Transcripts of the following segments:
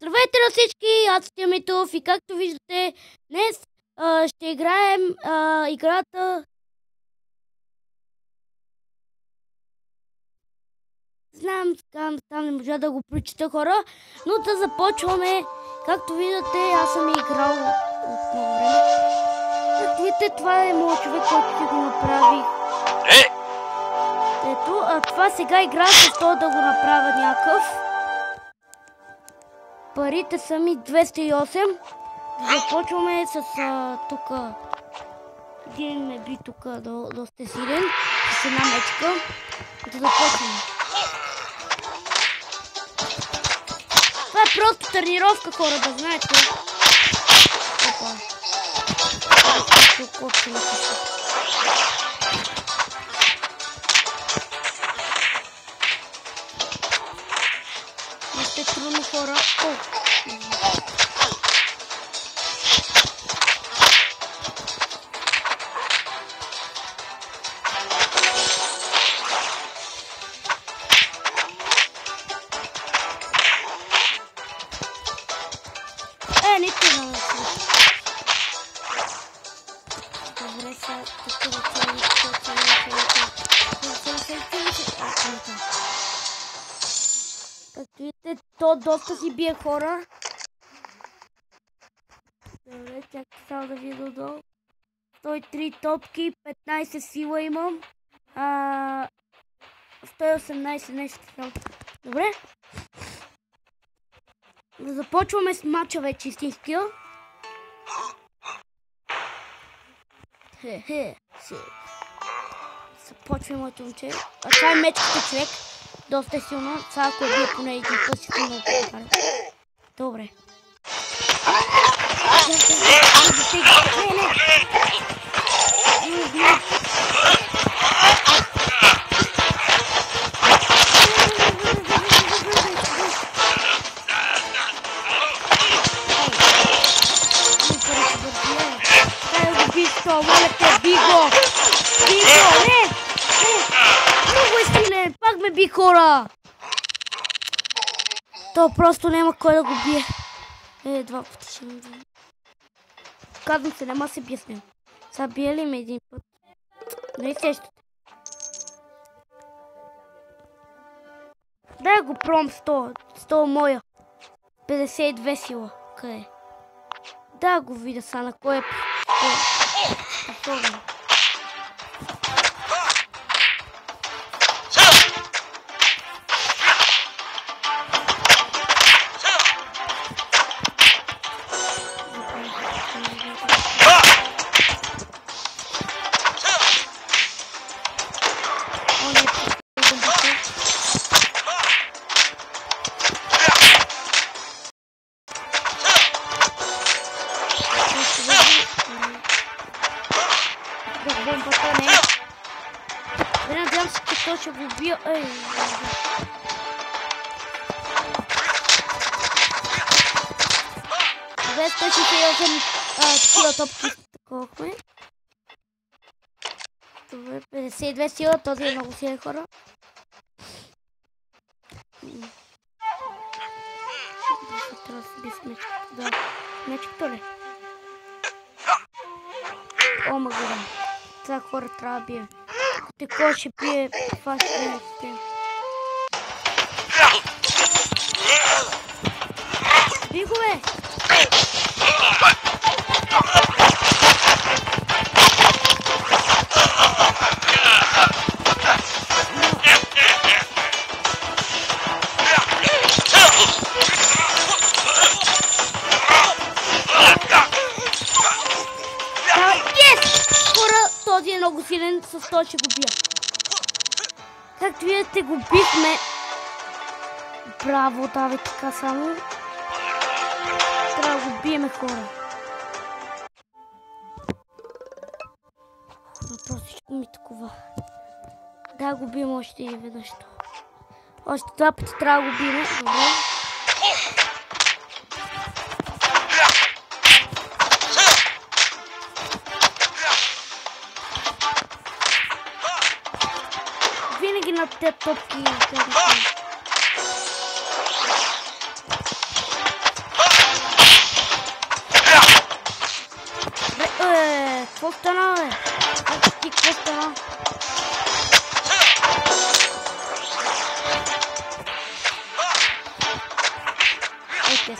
Здравейте на всички, аз съм Митов и както виждате, днес ще играем играта... Знам, там не можа да го прочита, хора, но да започваме. Както виждате, аз съм играл от много време. Както видите, това е моят човек, който си го направих. Ето, това сега игра с това да го направя някакъв. Парите са ми 208. Започваме с тук. Един ме би тук доста силен. С една мечка. Да започваме. Това е просто тренировка, хора, да знаете. Опа. Тук отче на къща. Не сте трудно, хора. Наистина. Добре, сега тук да както видите, то доста си бие, хора. Добре, чакайте само да видя додолу. 103 топки, 15 сила имам. 118 нещо. Добре. Започваме с мача вече истинския. Започваме моето момче. Това е мечката, човек. Доста е силна. Сега ако е бие поне един път си силно да. Добре. Моля те, Биго! Биго, не! Много е силен! Пак ме би, хора! То просто няма кой да го бие. Два пъти ще ме бие. Казвам се, няма се бие с него. Сега бие ли ме един път? Не сещате. Дай го пробвам 100 моя. 52 сила. Къде? Да го видя са на кой е. Особено. Бомбата не. Надявам се, че той ще го убия. Ей, добре, 168 такива топки таковахме. Добре, 52 сила, този е много силен, хора. Трябва да се би с мечката. Да, мечката ли? О, ма гледам. Това хора трябва да бие. Ако такова ще бие, това ще бие система. Бигове! Този е много силен, с това ще го бия. Както видите, го бихме. Браво, давай така само. Трябва да го биеме, хора. Просто всичко ми такова. Да го бием още и веднъж. Още два пъти трябва да го биеме. Добре. Винаги на тези топки. Yes.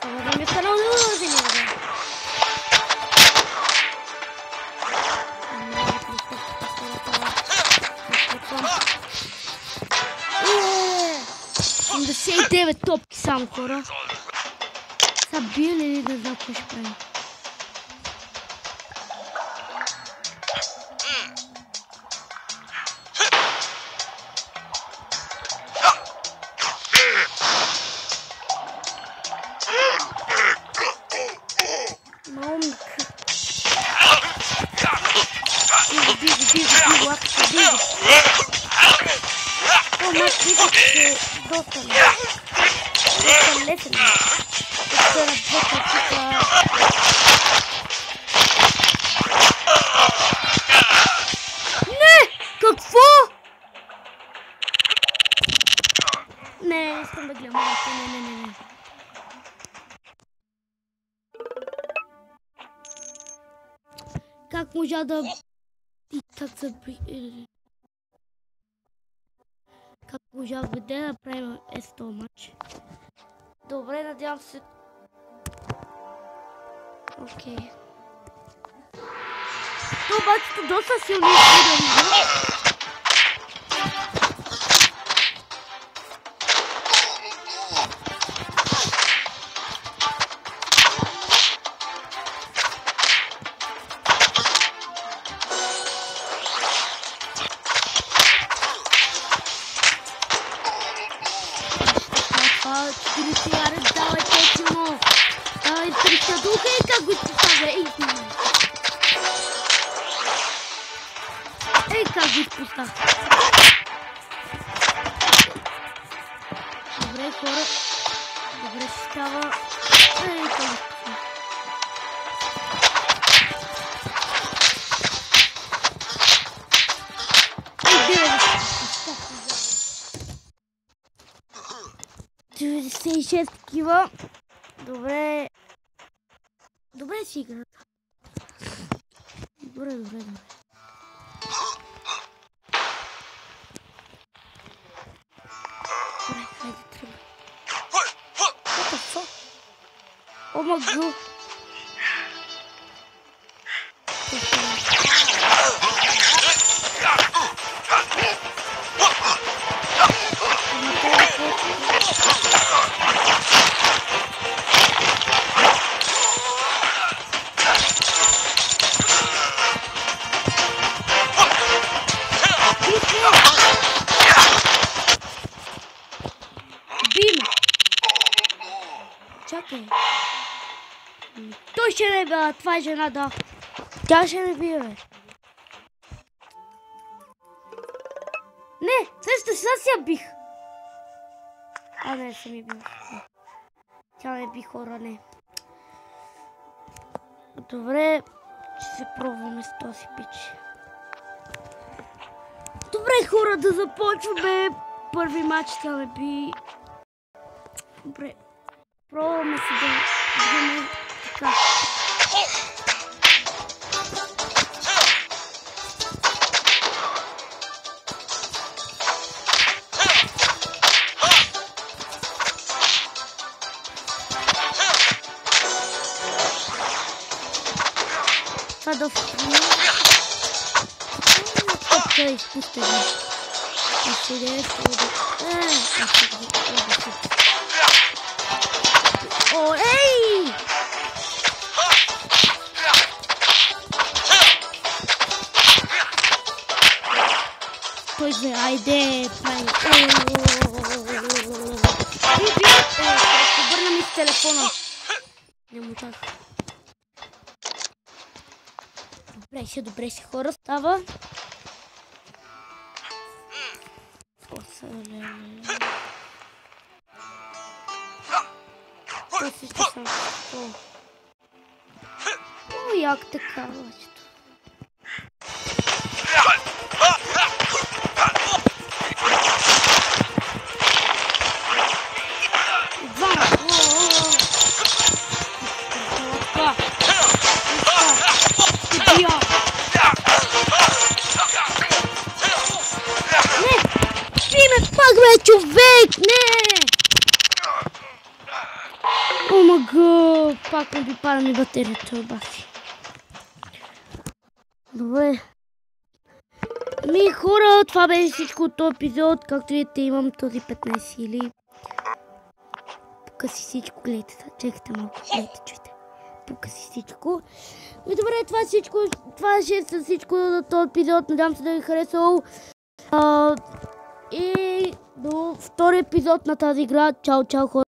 Сега да ми канал да ulazi mi oraya. Съм 89 топки само, хора. Са бие ли да знам какво ще правим? Как можа да... И как се... Как можа да правим S100 матч? Добре, надявам се... Окей. То обаче доста силно изгледам. Добре, хора. Добре си става. Ей, 96 такива. Добре. Добре си играта. Добре. Oh my god. Чакай. Той ще не бе, това е жена, да. Тя ще не бие, бе. Не, също сега си я бих. А, не, съм я бил. Тя не би, хора, не. Добре, ще се пробваме с този пич. Добре, хора, да започваме. Първи матч тя не би. Добре. Пробваме се да вземем така. Това да впрямем. Топка изпустя ги. О, ей! Той бе, айде, прави. Обърна ми с телефона. Не му так. Добре си, хора, става. О, як така, лачето. Човек, не! пак ми пада ми батерията баси. Добре. Хора, това беше всичко от този епизод. Както видите, имам този 15 сили. Пука си всичко, гледайте. Чекайте малко, гледайте, чуйте. Пука си всичко. И добре, това е всичко. Това е всичко за този епизод. Надявам се да ви харесал. И до втори епизод на тази игра. Чао, чао, хора.